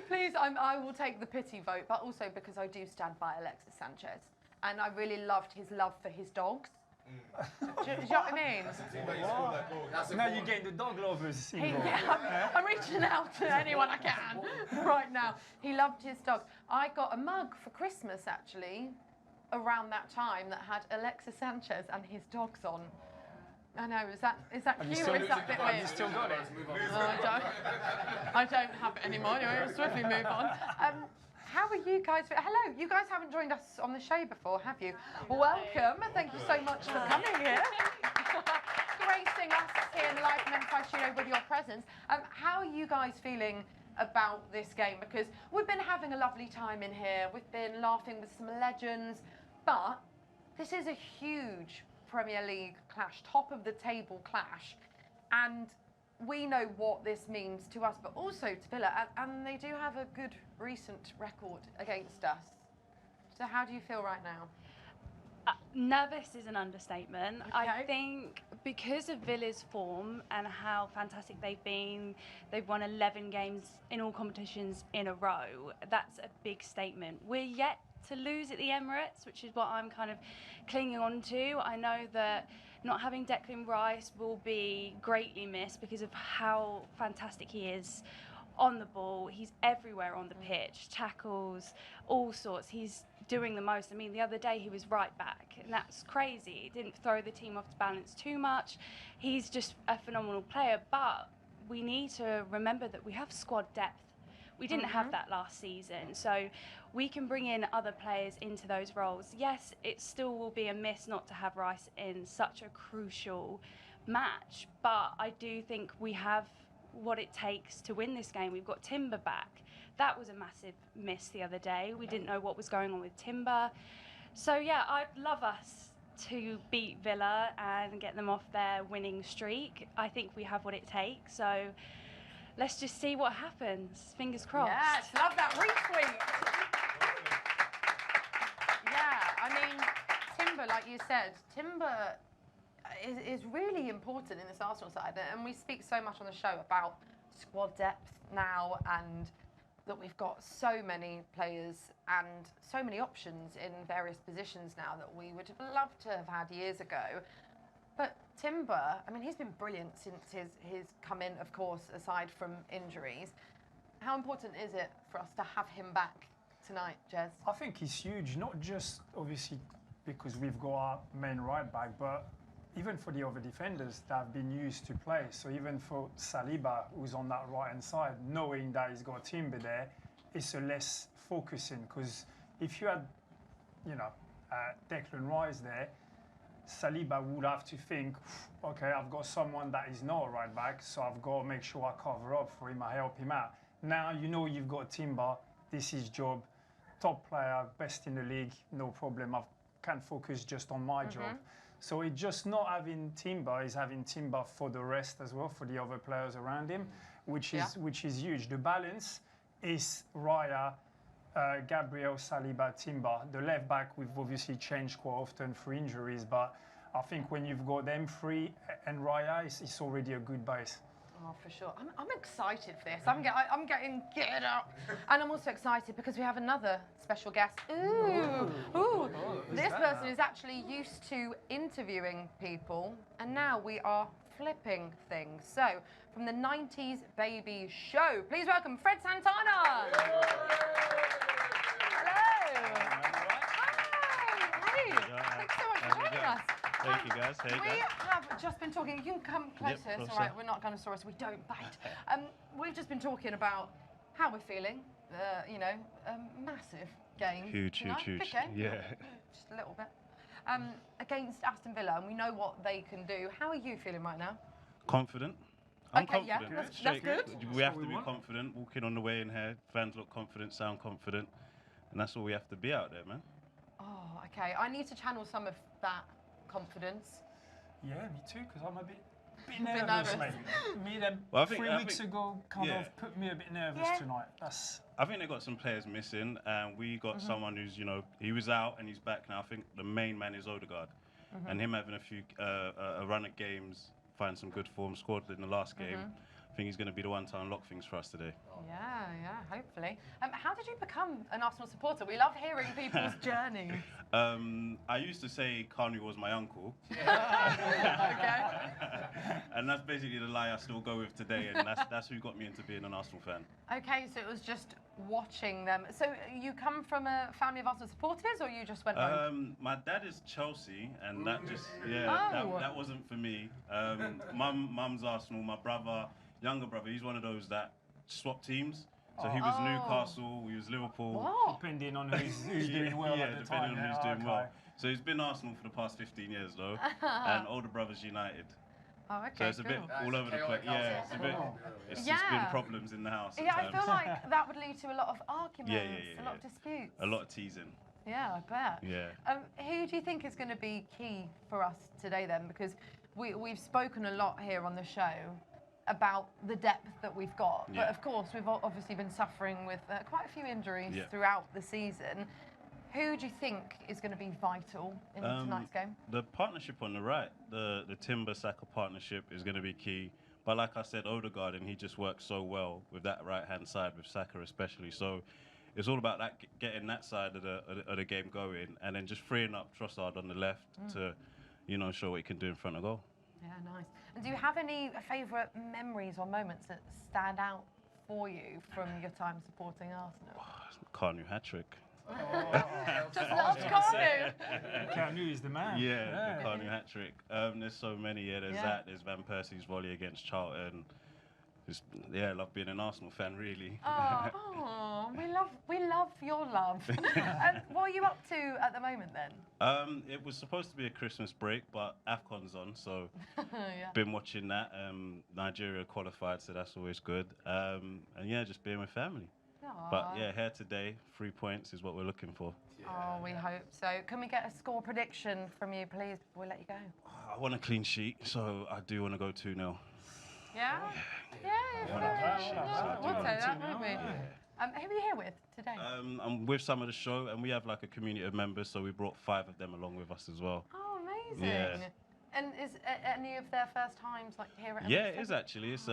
Please, I will take the pity vote, but also because I do stand by Alexis Sanchez. And I really loved his love for his dogs. Do you know what I mean? Now you're getting the dog lovers involved. I'm reaching out to anyone I can right now. He loved his dogs. I got a mug for Christmas, actually, around that time that had Alexis Sanchez and his dogs on. I know, is that cute or is that a bit weird? You still got it? No, I don't have it anymore. Anyway, we'll swiftly move on. How are you guys? Hello, you guys haven't joined us on the show before, have you? Welcome, thank you so much for coming here. Gracing us here in the live Men's Studio with your presence. How are you guys feeling about this game? Because we've been having a lovely time in here. We've been laughing with some legends, but this is a huge Premier League clash, top of the table clash. And we know what this means to us, but also to Villa, and they do have a good recent record against us. So how do you feel right now? Nervous is an understatement. Okay. I think because of Villa's form and how fantastic they've been, they've won 11 games in all competitions in a row. That's a big statement. We're yet to lose at the Emirates, which is what I'm kind of clinging on to. I know that not having Declan Rice will be greatly missed because of how fantastic he is on the ball. He's everywhere on the pitch, tackles, all sorts. He's doing the most. I mean, the other day he was right back, and that's crazy. He didn't throw the team off balance too much. He's just a phenomenal player, but we need to remember that we have squad depth. We didn't have that last season, so we can bring in other players into those roles. Yes, it still will be a miss not to have Rice in such a crucial match, but I do think we have what it takes to win this game. We've got Timber back. That was a massive miss the other day. We didn't know what was going on with Timber. So yeah, I'd love us to beat Villa and get them off their winning streak. I think we have what it takes, so let's just see what happens. Fingers crossed. Yes, love that retweet. Yeah, I mean, Timber, like you said, Timber is really important in this Arsenal side, and we speak so much on the show about squad depth now, and that we've got so many players and so many options in various positions now that we would have loved to have had years ago. But Timber, I mean, he's been brilliant since his come in, of course, aside from injuries. How important is it for us to have him back tonight, Jez? I think it's huge, not just obviously because we've got our main right back, but even for the other defenders that have been used to play. So even for Saliba, who's on that right-hand side, knowing that he's got Timber there, it's a less focusing, because if you had, Declan Rice there, Saliba would have to think, okay, I've got someone that is not a right back, so I've got to make sure I cover up for him, I help him out. Now you know you've got Timber, this is job, top player, best in the league, no problem. I can focus just on my job. So it's just not having Timber, is having Timber for the rest as well, for the other players around him, which is huge. The balance is Raya, Gabriel, Saliba, Timber. The left back we've obviously changed quite often for injuries, but I think when you've got them three and Raya, it's already a good base. Oh, for sure. I'm excited for this. I'm getting geared up. And I'm also excited because we have another special guest. Ooh. This person is actually used to interviewing people, and now we are flipping things. So, from the 90s Baby Show, please welcome Fred Santana. Hello. Hi. Hey. Thanks so much for joining us. Thank you, guys. Hey, we have just been talking. You can come closer. Yep, it's all right. We're not Gunnosaurus. We don't bite. We've just been talking about how we're feeling. Massive game. Huge. Big game. Yeah. Just a little bit. Against Aston Villa, and we know what they can do. How are you feeling right now? Confident. I'm confident. Yeah, that's good. We have to be confident. Walking on the way in here, fans look confident, sound confident, and that's all we have to be out there, man. Oh, okay. I need to channel some of that confidence. Yeah, me too, because I'm a bit nervous, mate. Me them 3 weeks ago kind of put me a bit nervous tonight. I think they got some players missing, and we got someone who's, he was out and he's back now. I think the main man is Odegaard, and him having a few a run at games, find some good form, scored in the last game. I think he's going to be the one to unlock things for us today. Yeah, hopefully. How did you become an Arsenal supporter? We love hearing people's journeys. I used to say Carney was my uncle. And that's basically the lie I still go with today, and that's who got me into being an Arsenal fan. Okay, so it was just watching them. So you come from a family of Arsenal supporters, or you just went rogue? My dad is Chelsea, and that just, that wasn't for me. Mum's Arsenal, my brother, younger brother, he's one of those that swap teams. So he was Newcastle, he was Liverpool. What? Depending on who's doing well at the time. Depending on who's doing well. So he's been Arsenal for the past 15 years though, and older brother's United. Oh, okay. So it's a bit all over the place. Yeah, it's a bit. It's just been problems in the house. Yeah, I feel like that would lead to a lot of arguments, a lot of disputes. A lot of teasing. Yeah, I bet. Yeah. Who do you think is going to be key for us today then? Because we've spoken a lot here on the show about the depth that we've got. Yeah. But of course, we've obviously been suffering with quite a few injuries throughout the season. Who do you think is going to be vital in tonight's game? The partnership on the right, the Timber-Saka partnership is going to be key. But like I said, Odegaard, and he just works so well with that right-hand side, with Saka especially. So it's all about that, getting that side of the game going, and then just freeing up Trossard on the left to, show what he can do in front of goal. Yeah, nice. And do you have any favourite memories or moments that stand out for you from your time supporting Arsenal? Carnu hat-trick. Just love Carnu. Carnu is the man. Yeah, the Carnu hat-trick. There's so many. Yeah, there's that. There's Van Persie's volley against Charlton. I love being an Arsenal fan, really. Oh, we love your love. What are you up to at the moment then? It was supposed to be a Christmas break, but AFCON's on, so been watching that. Nigeria qualified, so that's always good. And just being with family. Aww. But here today, 3 points is what we're looking for. Oh, we hope so. Can we get a score prediction from you, please, before we let you go? I want a clean sheet, so I do want to go 2-0. Yeah? We'll say that, won't we? Who are you here with today? I'm with some of the show, and we have like a community of members, so we brought 5 of them along with us as well. Oh, amazing. Yeah. And is any of their first times like here at Emirates Yeah, it is actually. It's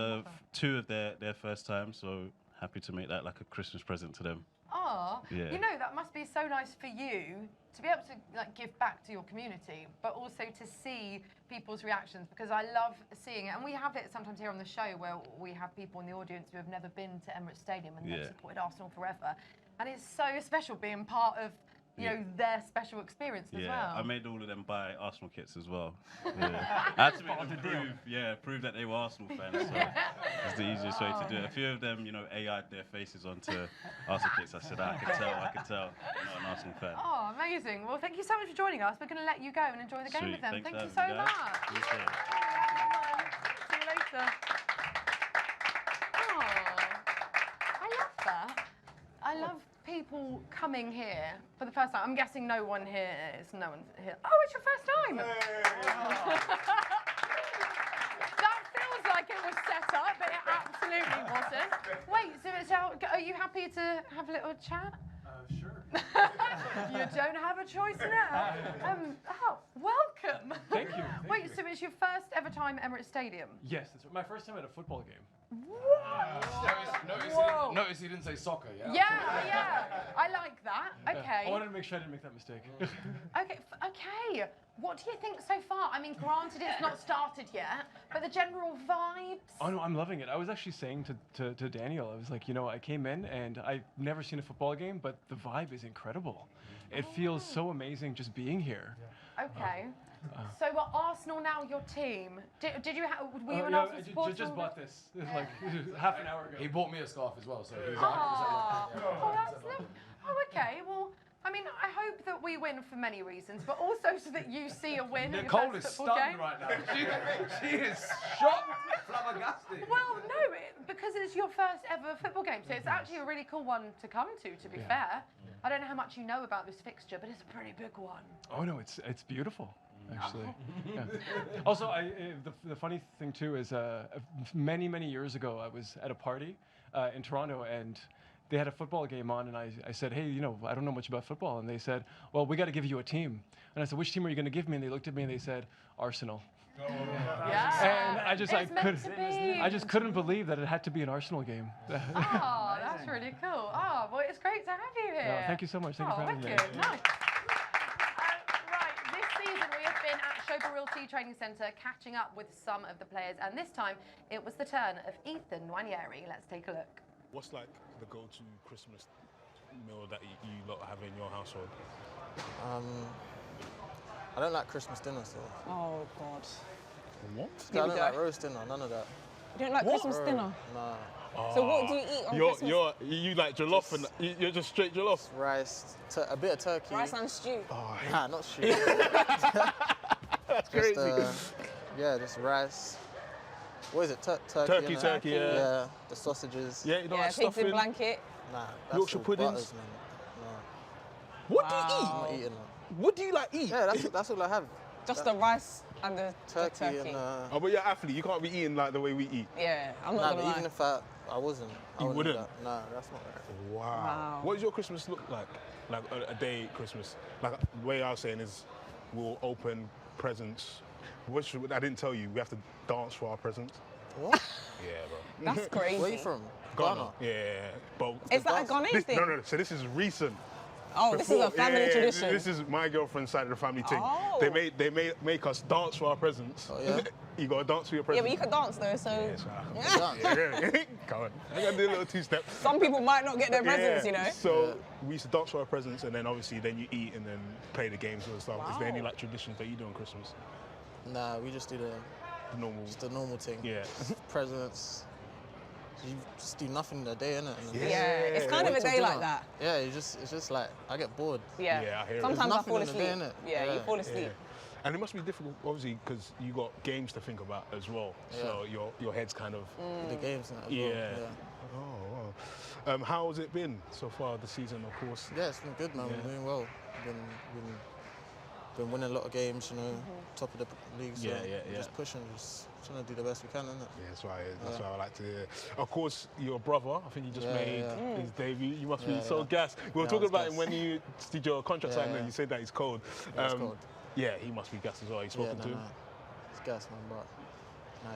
2 of their first times, so happy to make that like a Christmas present to them. Oh, yeah. That must be so nice for you to be able to give back to your community, but also to see people's reactions, because I love seeing it. And we have it sometimes here on the show where we have people in the audience who have never been to Emirates Stadium and they've supported Arsenal forever. And it's so special being part of their special experience as well. Yeah, I made all of them buy Arsenal kits as well. Yeah. I had to make them prove that they were Arsenal fans. So it's the easiest way to do it. A few of them, AI'd their faces onto Arsenal kits. I said, I could tell, I'm not an Arsenal fan. Oh, amazing. Well, thank you so much for joining us. We're going to let you go and enjoy the game with them. Thanks thank you so much. Appreciate it. See you later. Oh, I love that. I love people coming here for the first time? I'm guessing no one here is. No one here. Oh, it's your first time. That feels like it was set up, but it absolutely wasn't. Wait, so it's out. Are you happy to have a little chat? Sure. You don't have a choice now. Welcome. Thank you. Wait, so it's your first ever time Emirates Stadium? Yes, it's my first time at a football game. Notice he didn't say soccer, yeah? Yeah. I like that. Okay. I wanted to make sure I didn't make that mistake. Okay. What do you think so far? I mean, granted, it's not started yet, but the general vibes? Oh, no, I'm loving it. I was actually saying to Daniel, I was like, I came in and I've never seen a football game, but the vibe is incredible. It feels so amazing just being here. Okay. So Arsenal now your team. Did you were you an Arsenal supporter? Just bought this like half an hour ago. He bought me a scarf as well, so he's 100%. That's lovely. Oh, okay. Well, I mean, I hope that we win for many reasons, but also so that you see a win. Nicole is stunned right now. She is shocked, flabbergasted. Well, no, because it's your first ever football game, so it's actually a really cool one to come to be fair. I don't know how much you know about this fixture, but it's a pretty big one. Oh, no, it's beautiful. Actually, yeah. Also, the funny thing too is many years ago I was at a party in Toronto and they had a football game on and I said, hey, I don't know much about football, and they said, well, we got to give you a team, and I said, which team are you going to give me? And they looked at me and they said, Arsenal. Yeah. And I just couldn't believe that it had to be an Arsenal game. Oh, that's really cool. Oh, well, it's great to have you here. No, thank you so much. Thank you for having me. Nice. Showbiz Realty Training Centre catching up with some of the players, and this time it was the turn of Ethan Nwaneri. Let's take a look. What's like the go-to Christmas meal that you lot have in your household? I don't like Christmas dinner, so. Oh God. What? I don't like roast dinner, none of that. You don't like Christmas dinner? Nah. So what do you eat on Christmas? You like jollof and you're just straight jollof? Rice, a bit of turkey. Rice and stew? Oh, nah, not stew. That's crazy. Just rice. What is it? Turkey, turkey, yeah. Yeah, the sausages. Yeah, you don't like pigs in stuffing? blanket. Nah, that's Yorkshire all puddings? butters, man. Nah. What do you eat? I'm not eating that. What do you like eat? Yeah, that's all I have. Just the rice and the turkey. And, oh, but you're an athlete. You can't be eating like the way we eat. Yeah, I'm not gonna lie. Even if I wasn't. You wouldn't? Nah, that's not right. Wow. What does your Christmas look like? Like a day Christmas? Like the way I was saying is we'll open presents. Which I didn't tell you, we have to dance for our presents. What? Yeah, bro. That's crazy. Where are you from? Ghana. Yeah, but is that a Ghanaian thing? No. So this is recent. Oh, this is a family tradition. This is my girlfriend's side of the family thing. Oh. They make us dance for our presents. Oh, yeah? You gotta dance for your Yeah, presents. but you can dance though, so. Yeah. Come on. I gotta do a little two-step. Some people might not get their presents, you know. So we used to dance for our presents, and then obviously then you eat and then play the games and stuff. Wow. Is there any like traditions that you do on Christmas? Nah, we just do the normal thing. Yeah. Presents. You just do nothing the day, innit? Yeah, it's kind of a day like that. Yeah, it's just like, I get bored. Yeah, yeah, I hear sometimes I fall asleep. Day, yeah, you fall asleep. Yeah. And it must be difficult, obviously, because you got games to think about as well. Yeah. So your head's kind of the games and that as well. Oh, wow. How has it been so far this season, of course? Yeah, it's been good, man. We're doing well. Been winning a lot of games, top of the league. So just pushing, just trying to do the best we can, innit? Yeah, that's why I like to hear. Of course, your brother, I think he just made his debut. You must be so gassed. We were talking about him when you did your contract signing and you said that he's cold. He's cold. Yeah, he must be gassed as well. You've spoken to him? He's gassed, man, but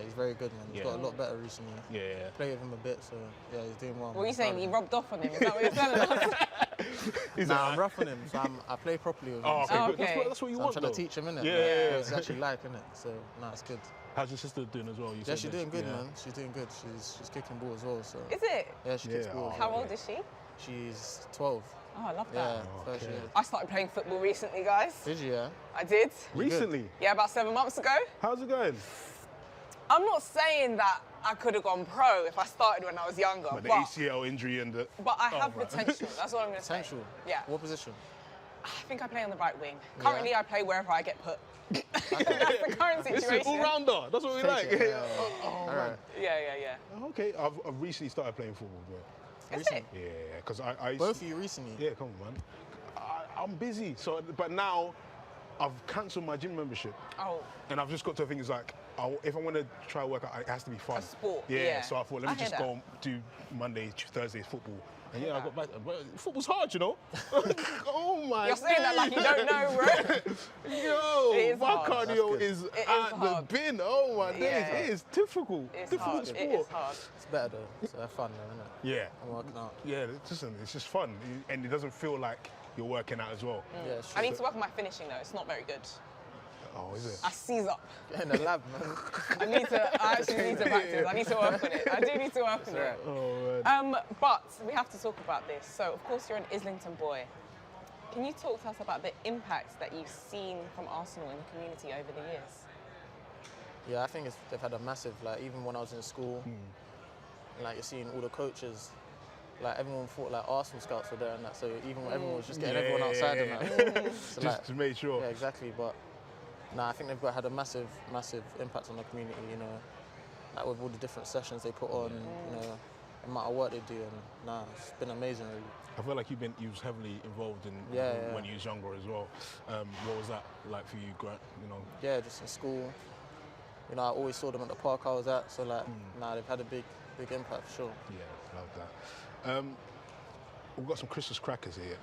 he's very good, man. He's got a lot better recently. Yeah. Played with him a bit, so yeah, he's doing well. What are you saying? He rubbed off on him? Is that what you're telling us? I'm rough on him, so I play properly with him. Oh, okay. That's what you want, I'm trying to teach him, innit? Yeah. He's actually like, innit? So, it's good. How's your sister doing as well? She's doing good, man. She's doing good. She's kicking ball as well, so. Is it? Yeah, she kicks ball. How old is she? She's 12. Oh, I love that. Yeah, first year. I started playing football recently, guys. Did you, yeah? I did. Recently? Yeah, about 7 months ago. How's it going? I'm not saying that I could have gone pro if I started when I was younger. But the ACL injury and the... But I have potential. That's what I'm going to say. Potential? Yeah. What position? I think I play on the right wing. Currently, I play wherever I get put. That's the current situation. It's an all-rounder. That's what we like. All right. Yeah. Okay, I've recently started playing football, bro. Recently. Yeah, because I Both of you recently. Yeah, come on, man. I'm busy, so but now I've cancelled my gym membership. Oh. And I've just got to think it's like, if I want to try work out, it has to be fun. A sport. Yeah. So I thought, let me just hear go do Monday, Thursday football. And yeah, I got back. But football's hard, you know. Oh my! You're saying that like you don't know, bro. Yo, my cardio is at the bin. Oh my days, it is difficult. It's difficult hard. sport. It is hard. It's better though. It's fun though, isn't it? Yeah. I'm working out. Yeah, it's just fun, and it doesn't feel like you're working out as well. Yeah, I need to work on my finishing though. It's not very good. Oh, is it? I seize up. Get in the lab, man. I actually need to practice. I need to work on it. I do need to work on it. Oh, man. But we have to talk about this. So, of course, you're an Islington boy. Can you talk to us about the impacts that you've seen from Arsenal in the community over the years? Yeah, I think they've had a massive, like, even when I was in school, like, you're seeing all the coaches, like, everyone thought, like, Arsenal scouts were there and that, so even everyone was just getting everyone outside and that. So, just like, to make sure. Yeah, exactly, but nah, I think they've had a massive impact on the community, you know, like with all the different sessions they put on, you know, the amount of work they do, and nah, it's been amazing, really. I feel like you was heavily involved in when you was younger as well. What was that like for you, you know? Yeah, just in school. You know, I always saw them at the park I was at, so like, nah, they've had a big impact for sure. Yeah, love that. We've got some Christmas crackers here.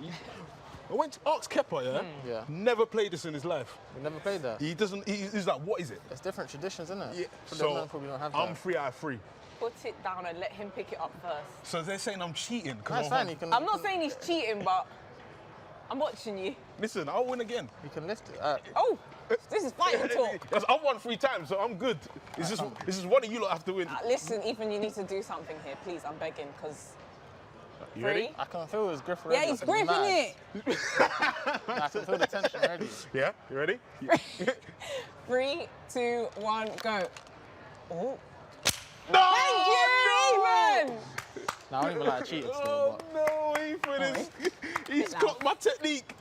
I went to Ox Kepa, Yeah. Never played this in his life. You never played that? He's like, what is it? It's different traditions, isn't it? Yeah. So probably don't have that. I'm 3 out of 3. Put it down and let him pick it up first. So they're saying I'm cheating? That's fine. I'm not saying he's cheating, but I'm watching you. Listen, I'll win again. You can lift it. Oh, this is fighting talk. I've won 3 times, so I'm good. It's just one of you lot have to win. Listen, Ethan, you need to do something here, please. I'm begging, because. You ready? I can feel his grip already. Yeah, he's gripping it. I can feel the tension already. Yeah, you ready? 3, 2, 1, go. Oh. No! Thank you, Ethan! Now, I don't even like cheating still, but... no, Ethan, he's got my technique.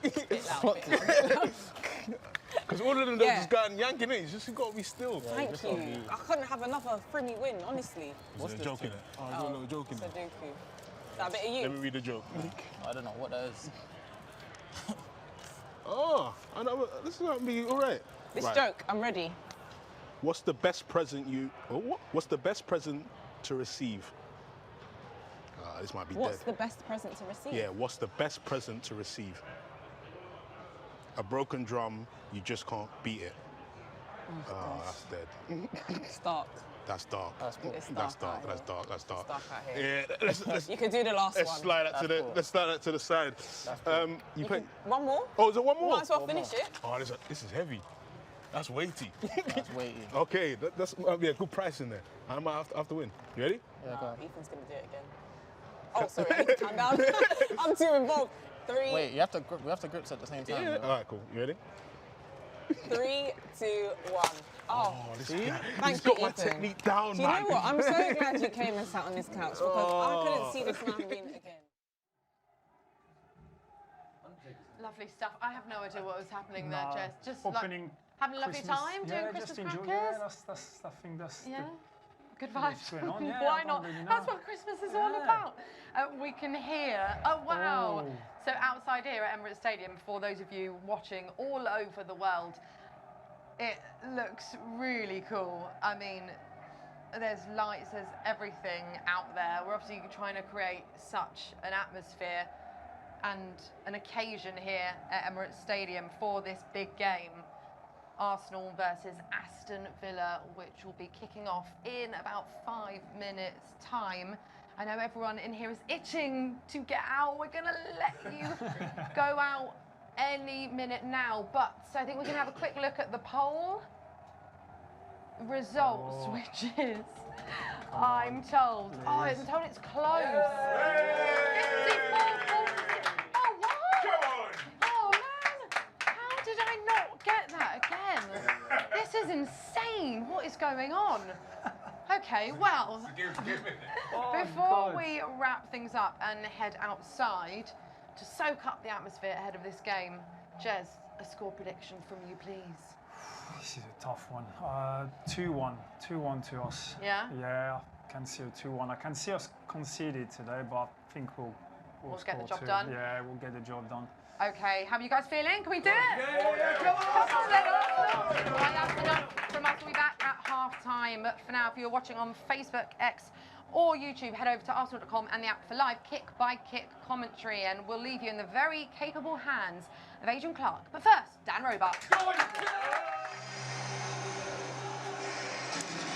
Because all of them just going yanking it. He's got to be still. Thank you. I couldn't have another Freddie win, honestly. What's the joke in it? Oh, there's a little joke in it. Sudoku. That bit of you? Let me read the joke. I don't know what that is. Oh, I know. This is going to be all right. This joke, I'm ready. What's the best present What's the best present to receive? This might be What's dead. the best present to receive? Yeah, what's the best present to receive? A broken drum, you just can't beat it. Oh, that's dead. It's dark. That's dark. That's dark. That's dark. It's dark out here. Yeah, let's you can do the last one. Let's slide that to the side. You play one more? Oh, is there one more? Might as well finish it. Oh, this is heavy. That's weighty. That's weighty. Okay, that's be a good price in there. I might have to win. You ready? Yeah, go on. Ethan's gonna do it again. Oh, sorry, I need to calm down. I'm too involved. 3. Wait, we have to grips at the same time. Yeah. All right, cool. You ready? 3, 2, 1. Oh, this see? guy, Thank he's you, got my Ethan. technique down, Do you man. know what? I'm so glad you came and sat on this couch because I couldn't see this man win again. Lovely stuff. I have no idea what was happening there, Jess. Just opening like having a lovely time doing Christmas just crackers. I think that's good vibes. what's going on. Yeah, Why I not? don't really know. That's what Christmas is all about. We can hear. Oh wow! Oh. So outside here at Emirates Stadium, for those of you watching all over the world, it looks really cool. I mean, there's lights, there's everything out there. We're obviously trying to create such an atmosphere and an occasion here at Emirates Stadium for this big game. Arsenal versus Aston Villa, which will be kicking off in about 5 minutes' time. I know everyone in here is itching to get out. We're gonna let you go out any minute now, but so I think we're gonna have a quick look at the poll results, which is, I'm told it's close. 54-46. Oh, what? Oh, man. How did I not get that again? This is insane. What is going on? Okay, well, before we wrap things up and head outside to soak up the atmosphere ahead of this game, Jez, a score prediction from you, please. This is a tough one. 2-1 to us. Yeah? Yeah, I can see a 2-1. I can see us conceded today, but I think we'll get the job 2. done. Yeah, we'll get the job done. Okay, how are you guys feeling? Can we do it? Yeah, come on. Right, that's enough from us. We'll be back at half-time. But for now, if you're watching on Facebook, X, or YouTube, head over to Arsenal.com and the app for live kick-by-kick commentary, and we'll leave you in the very capable hands of Adrian Clark. But first, Dan Roebuck.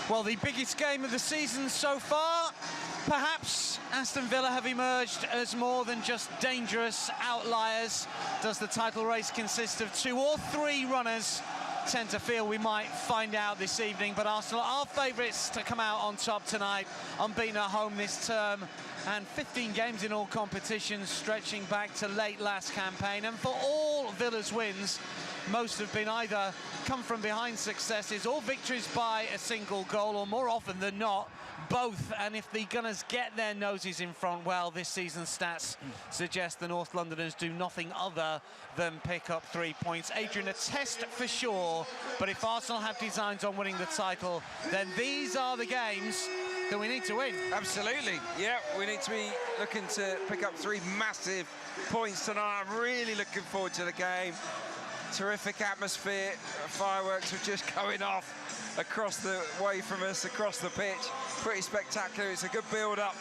Well, the biggest game of the season so far. Perhaps Aston Villa have emerged as more than just dangerous outliers. Does the title race consist of 2 or 3 runners? Tend to feel we might find out this evening, but Arsenal are favourites to come out on top tonight, unbeaten at home this term, and 15 games in all competitions stretching back to late last campaign. And for all Villa's wins, most have been either come from behind successes or victories by a single goal, or more often than not, both. And if the Gunners get their noses in front, well, this season's stats suggest the North Londoners do nothing other than pick up 3 points. Adrian, a test for sure, but if Arsenal have designs on winning the title, then these are the games that we need to win. Absolutely, yeah, we need to be looking to pick up 3 massive points tonight. I'm really looking forward to the game. Terrific atmosphere, fireworks are just going off across the way from us, across the pitch. Pretty spectacular, it's a good build-up